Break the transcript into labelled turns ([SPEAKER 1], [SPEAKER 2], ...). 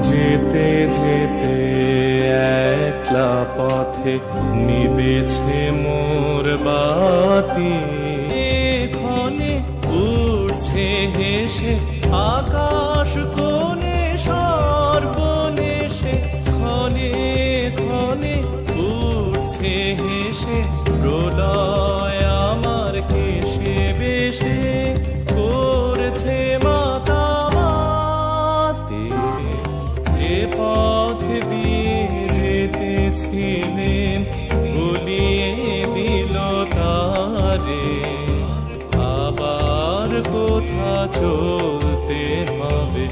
[SPEAKER 1] যেতে যেতে একলা পথে নিবেছে মোর বাতি, ক্ষণে উড়ছে হেসে আকাশ কোণে সর্বনেশে, ক্ষণে ক্ষণে উড়ছে হেসে প্রলয় আমার কেশে বেশে, করছে মাতামাতি। যে পথ দিয়ে যেতেছিলেন ভুলিয়ে দিল তারে, আবার কোথা চলতে হবে